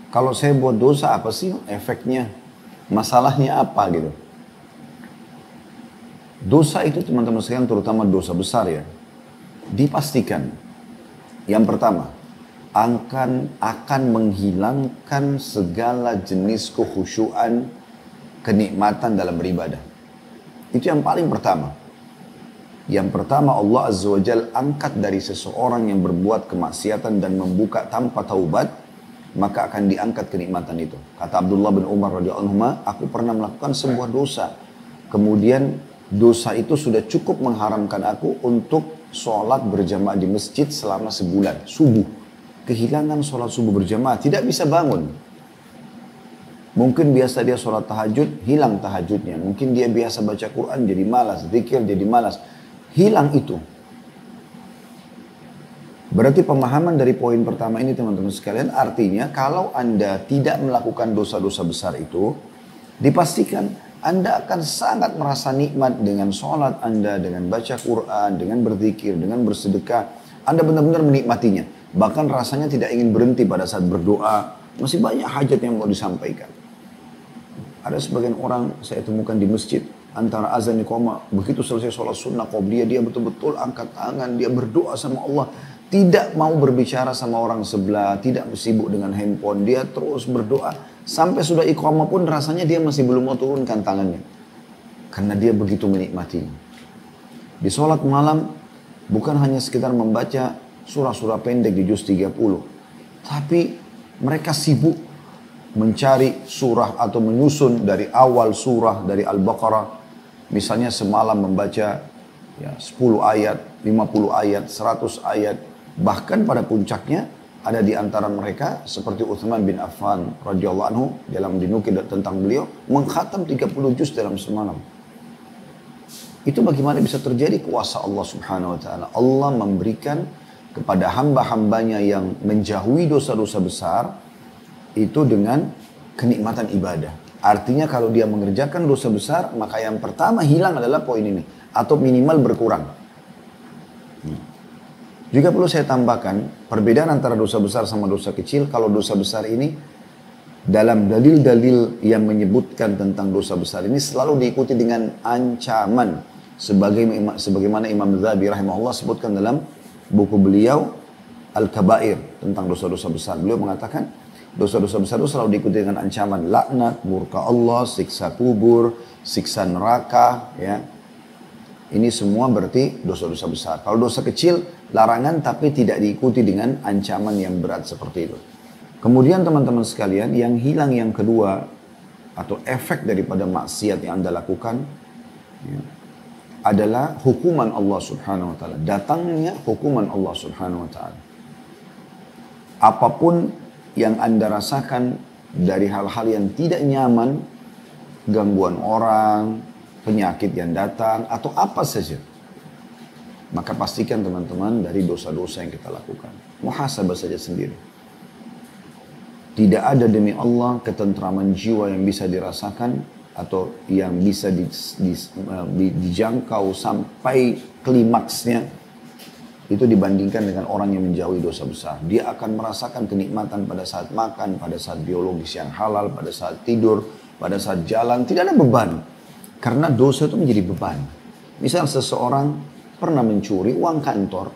Kalau saya buat dosa apa sih efeknya? Masalahnya apa gitu? Dosa itu teman-teman sekalian terutama dosa besar ya. Dipastikan yang pertama akan menghilangkan segala jenis kekhusyuan, kenikmatan dalam beribadah. Itu yang paling pertama. Yang pertama Allah Azza wa Jal angkat dari seseorang yang berbuat kemaksiatan dan membuka tanpa taubat, maka akan diangkat kenikmatan itu. Kata Abdullah bin Umar radhiyallahu anhu, aku pernah melakukan sebuah dosa. Kemudian dosa itu sudah cukup mengharamkan aku untuk sholat berjamaah di masjid selama sebulan. Subuh. Kehilangan sholat subuh berjamaah. Tidak bisa bangun. Mungkin biasa dia sholat tahajud, hilang tahajudnya. Mungkin dia biasa baca Quran, jadi malas. Zikir, jadi malas. Hilang itu. Berarti pemahaman dari poin pertama ini teman-teman sekalian, artinya kalau Anda tidak melakukan dosa-dosa besar itu, dipastikan Anda akan sangat merasa nikmat dengan sholat Anda, dengan baca Quran, dengan berzikir, dengan bersedekah. Anda benar-benar menikmatinya. Bahkan rasanya tidak ingin berhenti pada saat berdoa. Masih banyak hajat yang mau disampaikan. Ada sebagian orang saya temukan di masjid, antara azan iqamah, begitu selesai sholat sunnah qabliyah, dia betul-betul angkat tangan, dia berdoa sama Allah. Tidak mau berbicara sama orang sebelah, tidak sibuk dengan handphone, dia terus berdoa. Sampai sudah iqamah pun rasanya dia masih belum mau turunkan tangannya. Karena dia begitu menikmatinya. Di sholat malam, bukan hanya sekitar membaca surah-surah pendek di juz 30. Tapi mereka sibuk mencari surah atau menyusun dari awal surah dari Al-Baqarah. Misalnya semalam membaca 10 ayat, 50 ayat, 100 ayat. Bahkan pada puncaknya ada di antara mereka seperti Uthman bin Affan radhiyallahu anhu dalam dinukil tentang beliau mengkhatam 30 juz dalam semalam. Itu bagaimana bisa terjadi kuasa Allah Subhanahu wa taala. Allah memberikan kepada hamba-hambanya yang menjauhi dosa-dosa besar itu dengan kenikmatan ibadah. Artinya kalau dia mengerjakan dosa besar, maka yang pertama hilang adalah poin ini atau minimal berkurang. Juga perlu saya tambahkan, perbedaan antara dosa besar sama dosa kecil, kalau dosa besar ini, dalam dalil-dalil yang menyebutkan tentang dosa besar ini selalu diikuti dengan ancaman. Sebagaimana Imam Zahabi rahimahullah sebutkan dalam buku beliau, Al-Kabair, tentang dosa-dosa besar. Beliau mengatakan, dosa-dosa besar itu selalu diikuti dengan ancaman, laknat, murka Allah, siksa kubur, siksa neraka, ya. Ini semua berarti dosa-dosa besar. Kalau dosa kecil, larangan tapi tidak diikuti dengan ancaman yang berat seperti itu. Kemudian teman-teman sekalian, yang hilang yang kedua, atau efek daripada maksiat yang Anda lakukan, ya, adalah hukuman Allah Subhanahu wa ta'ala. Datangnya hukuman Allah Subhanahu wa ta'ala. Apapun yang Anda rasakan dari hal-hal yang tidak nyaman, gangguan orang, penyakit yang datang, atau apa saja. Maka pastikan teman-teman dari dosa-dosa yang kita lakukan. Muhasabah saja sendiri. Tidak ada demi Allah ketentraman jiwa yang bisa dirasakan atau yang bisa dijangkau sampai klimaksnya itu dibandingkan dengan orang yang menjauhi dosa besar. Dia akan merasakan kenikmatan pada saat makan, pada saat biologis yang halal, pada saat tidur, pada saat jalan. Tidak ada beban. Karena dosa itu menjadi beban. Misal seseorang pernah mencuri uang kantor,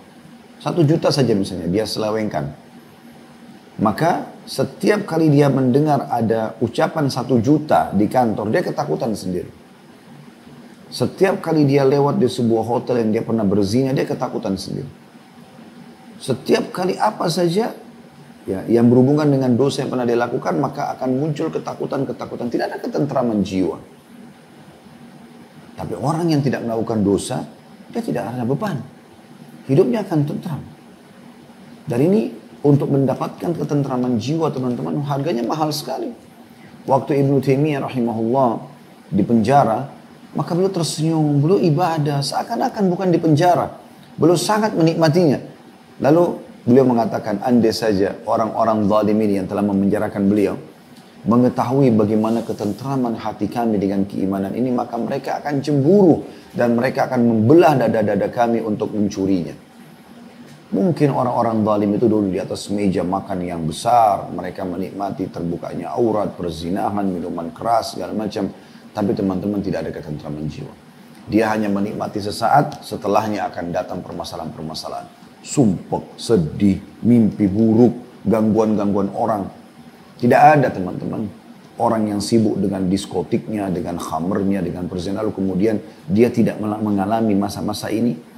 1 juta saja misalnya, dia selewengkan. Maka setiap kali dia mendengar ada ucapan 1 juta di kantor, dia ketakutan sendiri. Setiap kali dia lewat di sebuah hotel yang dia pernah berzina, dia ketakutan sendiri. Setiap kali apa saja ya, yang berhubungan dengan dosa yang pernah dia lakukan, maka akan muncul ketakutan-ketakutan. Tidak ada ketentraman jiwa. Tapi orang yang tidak melakukan dosa, dia tidak ada beban. Hidupnya akan tentram. Dan ini untuk mendapatkan ketentraman jiwa teman-teman, harganya mahal sekali. Waktu Ibnu Taimiyah rahimahullah di penjara, maka beliau tersenyum, beliau ibadah, seakan-akan bukan di penjara. Beliau sangat menikmatinya. Lalu beliau mengatakan, andai saja orang-orang zalim ini yang telah memenjarakan beliau, mengetahui bagaimana ketentraman hati kami dengan keimanan ini, maka mereka akan cemburu dan mereka akan membelah dada-dada kami untuk mencurinya. Mungkin orang-orang zalim itu dulu di atas meja makan yang besar, mereka menikmati terbukanya aurat, perzinahan, minuman keras, segala macam. Tapi teman-teman tidak ada ketentraman jiwa. Dia hanya menikmati sesaat, setelahnya akan datang permasalahan-permasalahan. Sumpek, sedih, mimpi buruk, gangguan-gangguan orang. Tidak ada teman-teman, orang yang sibuk dengan diskotiknya, dengan khamernya, dengan perzinahan, kemudian dia tidak mengalami masa-masa ini.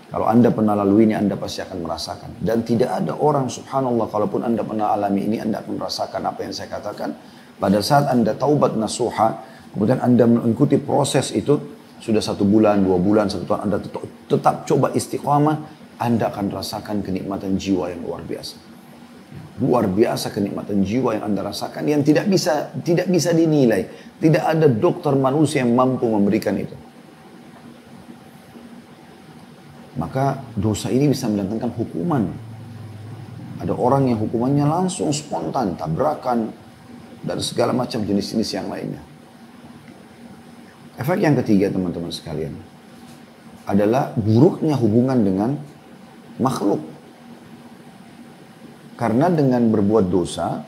Kalau Anda pernah lalui ini, Anda pasti akan merasakan. Dan tidak ada orang, subhanallah, kalaupun Anda pernah alami ini, Anda akan merasakan apa yang saya katakan. Pada saat Anda taubat nasuha, kemudian Anda mengikuti proses itu, sudah 1 bulan, 2 bulan, 1 tahun, Anda tetap coba istiqamah, Anda akan rasakan kenikmatan jiwa yang luar biasa. Luar biasa kenikmatan jiwa yang Anda rasakan, yang tidak bisa dinilai. Tidak ada dokter manusia yang mampu memberikan itu. Maka dosa ini bisa mendatangkan hukuman. Ada orang yang hukumannya langsung spontan, tabrakan, dan segala macam jenis-jenis yang lainnya. Efek yang ketiga teman-teman sekalian, adalah buruknya hubungan dengan makhluk. Karena dengan berbuat dosa,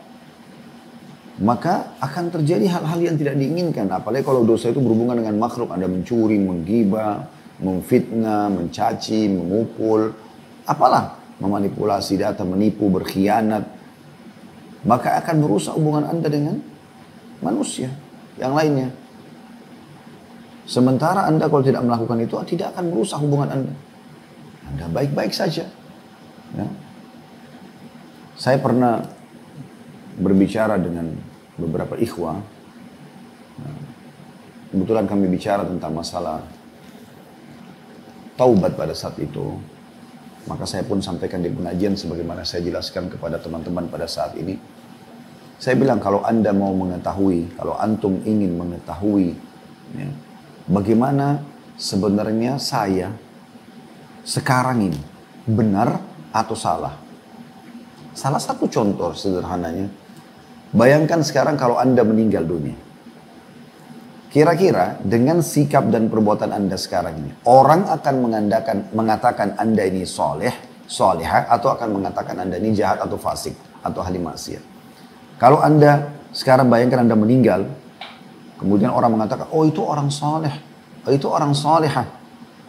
maka akan terjadi hal-hal yang tidak diinginkan. Apalagi kalau dosa itu berhubungan dengan makhluk, Anda mencuri, menggibah, memfitnah, mencaci, memukul, apalah, memanipulasi data, menipu, berkhianat, maka akan merusak hubungan Anda dengan manusia yang lainnya. Sementara Anda kalau tidak melakukan itu, tidak akan merusak hubungan Anda. Anda baik-baik saja. Ya. Saya pernah berbicara dengan beberapa ikhwah. Kebetulan kami bicara tentang masalah taubat pada saat itu. Maka saya pun sampaikan di pengajian sebagaimana saya jelaskan kepada teman-teman pada saat ini. Saya bilang kalau Anda mau mengetahui, kalau antum ingin mengetahui ya, bagaimana sebenarnya saya sekarang ini benar atau salah. Salah satu contoh sederhananya, bayangkan sekarang kalau Anda meninggal dunia. Kira-kira dengan sikap dan perbuatan Anda sekarang ini, orang akan mengatakan Anda ini soleh, solehah, atau akan mengatakan Anda ini jahat atau fasik, atau ahli maksiat. Kalau Anda sekarang bayangkan Anda meninggal, kemudian orang mengatakan, oh itu orang soleh, oh itu orang solehah.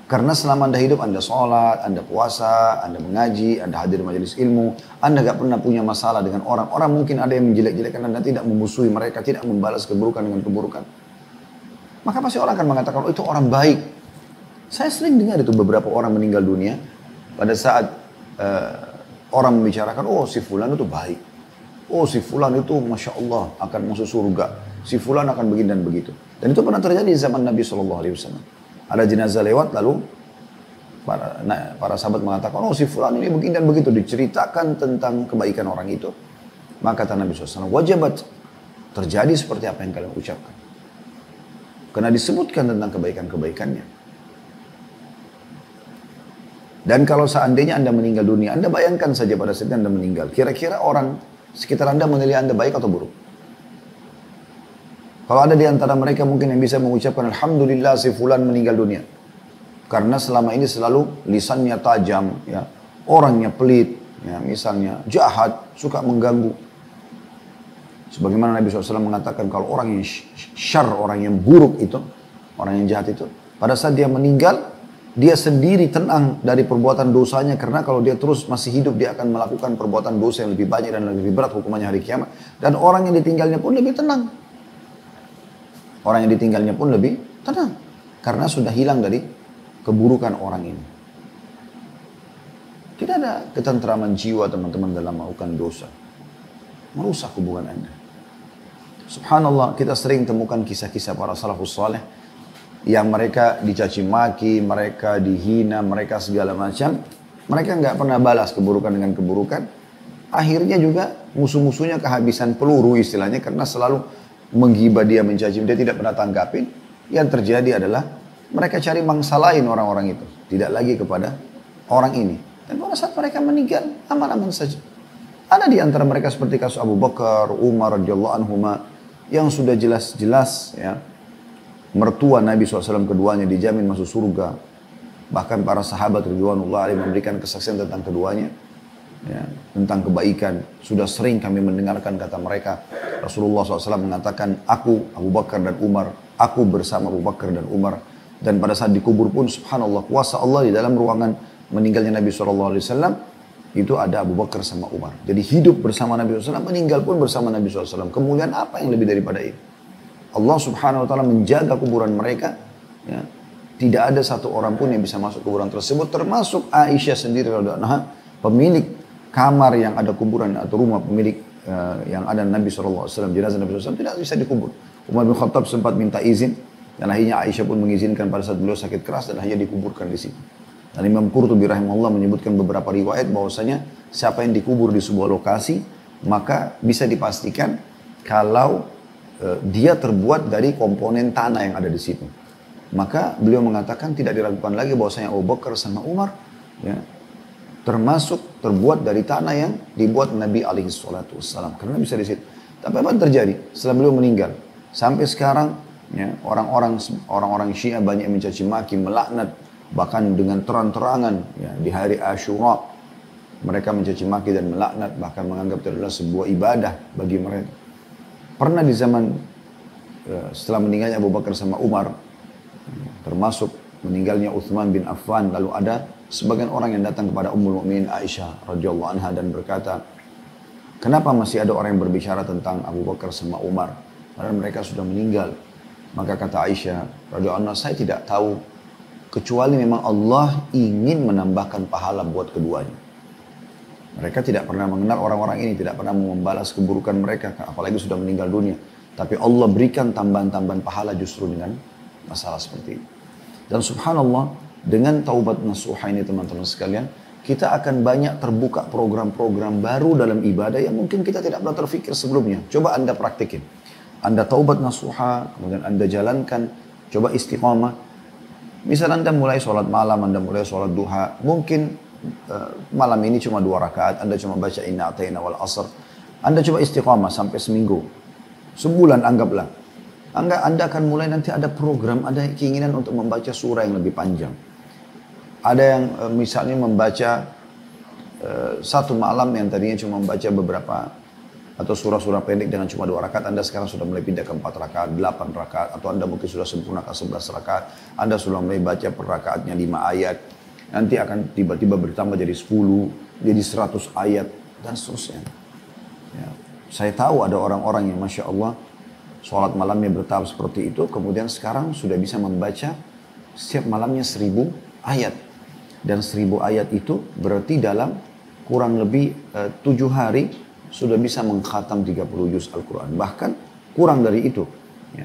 Karena selama Anda hidup, Anda sholat, Anda puasa, Anda mengaji, Anda hadir majelis ilmu, Anda gak pernah punya masalah dengan orang. Orang mungkin ada yang menjelek-jelekkan Anda, tidak memusuhi mereka, tidak membalas keburukan dengan keburukan. Maka pasti orang akan mengatakan, oh itu orang baik. Saya sering dengar itu beberapa orang meninggal dunia, pada saat orang membicarakan, oh si fulan itu baik. Oh si fulan itu Masya Allah akan masuk surga. Si fulan akan begini dan begitu. Dan itu pernah terjadi di zaman Nabi SAW. Ada jenazah lewat, lalu para sahabat mengatakan, oh si fulan ini begini dan begitu. Diceritakan tentang kebaikan orang itu. Maka kata Nabi SAW, wajabat terjadi seperti apa yang kalian ucapkan. Karena disebutkan tentang kebaikan-kebaikannya. Dan kalau seandainya Anda meninggal dunia, Anda bayangkan saja pada saat Anda meninggal. Kira-kira orang sekitar Anda menilai Anda baik atau buruk? Kalau ada di antara mereka mungkin yang bisa mengucapkan, Alhamdulillah si fulan meninggal dunia. Karena selama ini selalu lisannya tajam, ya, orangnya pelit, ya, misalnya jahat, suka mengganggu. Sebagaimana Nabi SAW mengatakan kalau orang yang syar, orang yang buruk itu, orang yang jahat itu, pada saat dia meninggal, dia sendiri tenang dari perbuatan dosanya, karena kalau dia terus masih hidup, dia akan melakukan perbuatan dosa yang lebih banyak dan lebih berat hukumannya hari kiamat. Dan orang yang ditinggalnya pun lebih tenang. Orang yang ditinggalnya pun lebih tenang. Karena sudah hilang dari keburukan orang ini. Tidak ada ketentraman jiwa teman-teman dalam melakukan dosa. Merusak hubungan Anda. Subhanallah, kita sering temukan kisah-kisah para salafus saleh yang mereka dicaci maki, mereka dihina, mereka segala macam. Mereka nggak pernah balas keburukan dengan keburukan. Akhirnya juga musuh-musuhnya kehabisan peluru istilahnya, karena selalu menggibah dia, mencaci dia, tidak pernah tanggapin. Yang terjadi adalah mereka cari mangsa lain orang-orang itu, tidak lagi kepada orang ini. Dan pada saat mereka meninggal, aman-aman saja. Ada di antara mereka seperti kasus Abu Bakar, Umar radhiyallahu anhuma, yang sudah jelas-jelas ya, mertua Nabi SAW keduanya dijamin masuk surga. Bahkan para sahabat ridwanullah alaihi memberikan kesaksian tentang keduanya. Ya, tentang kebaikan. Sudah sering kami mendengarkan kata mereka. Rasulullah SAW mengatakan, aku, Abu Bakar dan Umar, aku bersama Abu Bakar dan Umar. Dan pada saat dikubur pun, subhanallah, kuasa Allah di dalam ruangan meninggalnya Nabi SAW, itu ada Abu Bakar sama Umar. Jadi hidup bersama Nabi SAW, meninggal pun bersama Nabi SAW. Kemuliaan apa yang lebih daripada itu? Allah Subhanahu Wa Taala menjaga kuburan mereka. Ya. Tidak ada satu orang pun yang bisa masuk kuburan tersebut, termasuk Aisyah sendiri, pemilik kamar yang ada kuburan atau rumah pemilik yang ada Nabi SAW, jenazah Nabi SAW tidak bisa dikubur. Umar bin Khattab sempat minta izin dan akhirnya Aisyah pun mengizinkan pada saat beliau sakit keras dan akhirnya dikuburkan di situ. Dan Imam Qurtubi rahimahullah menyebutkan beberapa riwayat bahwasanya siapa yang dikubur di sebuah lokasi maka bisa dipastikan kalau dia terbuat dari komponen tanah yang ada di situ. Maka beliau mengatakan tidak diragukan lagi bahwasanya Abu Bakar sama Umar ya, termasuk terbuat dari tanah yang dibuat Nabi SAW. Karena bisa di situ. Tapi apa yang terjadi setelah beliau meninggal? Sampai sekarang ya, orang-orang Syiah banyak mencaci maki, melaknat, bahkan dengan terang-terangan ya, di hari Asyura mereka mencaci maki dan melaknat, bahkan menganggap itu adalah sebuah ibadah bagi mereka. Pernah di zaman setelah meninggalnya Abu Bakar sama Umar, termasuk meninggalnya Uthman bin Affan, lalu ada sebagian orang yang datang kepada Ummul Mukminin Aisyah radhiyallahu anha dan berkata, kenapa masih ada orang yang berbicara tentang Abu Bakar sama Umar? Karena mereka sudah meninggal. Maka kata Aisyah radhiyallahu anha, saya tidak tahu kecuali memang Allah ingin menambahkan pahala buat keduanya. Mereka tidak pernah mengenal orang-orang ini, tidak pernah membalas keburukan mereka, apalagi sudah meninggal dunia. Tapi Allah berikan tambahan-tambahan pahala justru dengan masalah seperti itu. Dan subhanallah, dengan taubat nasuha ini teman-teman sekalian, kita akan banyak terbuka program-program baru dalam ibadah yang mungkin kita tidak pernah terfikir sebelumnya. Coba Anda praktikin. Anda taubat nasuha, kemudian Anda jalankan, coba istiqamah. Misal Anda mulai sholat malam, Anda mulai sholat duha, mungkin malam ini cuma 2 rakaat, Anda cuma baca inna atayna wal asr. Anda coba istiqamah sampai seminggu. Sebulan anggaplah. Anda akan mulai nanti ada program, ada keinginan untuk membaca surah yang lebih panjang. Ada yang misalnya membaca satu malam yang tadinya cuma membaca beberapa atau surah-surah pendek dengan cuma 2 rakaat, Anda sekarang sudah mulai pindah ke 4 rakaat, 8 rakaat, atau Anda mungkin sudah sempurnakan 11 rakaat, Anda sudah mulai baca per rakaatnya 5 ayat, nanti akan tiba-tiba bertambah jadi 10, jadi 100 ayat, dan seterusnya. Ya. Saya tahu ada orang-orang yang Masya Allah, sholat malamnya bertahap seperti itu, kemudian sekarang sudah bisa membaca setiap malamnya 1000 ayat. Dan 1000 ayat itu berarti dalam kurang lebih 7 hari sudah bisa mengkhatam 30 juz Al-Quran. Bahkan kurang dari itu. Ya.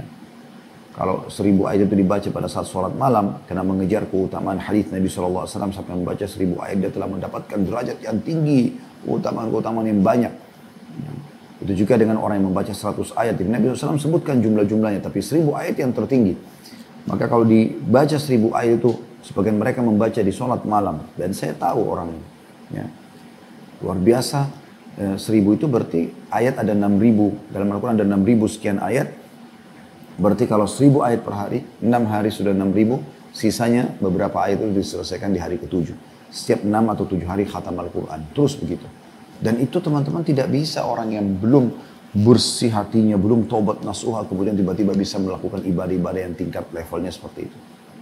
Kalau 1000 ayat itu dibaca pada saat sholat malam, karena mengejar keutamaan hadis Nabi SAW sampai membaca 1000 ayat, dia telah mendapatkan derajat yang tinggi, keutamaan-keutamaan yang banyak. Ya. Itu juga dengan orang yang membaca 100 ayat. Jadi Nabi SAW sebutkan jumlah-jumlahnya, tapi 1000 ayat yang tertinggi. Maka kalau dibaca 1000 ayat itu, sebagian mereka membaca di sholat malam. Dan saya tahu orang ini. Ya. Luar biasa, 1000 itu berarti ayat ada 6000. Dalam Al-Quran ada 6000 sekian ayat. Berarti kalau 1000 ayat per hari, 6 hari sudah 6000. Sisanya beberapa ayat itu diselesaikan di hari ke-7. Setiap 6 atau 7 hari khatam Al-Quran. Terus begitu. Dan itu teman-teman tidak bisa orang yang belum bersih hatinya, belum tobat nasuha, kemudian tiba-tiba bisa melakukan ibadah-ibadah yang tingkat levelnya seperti itu.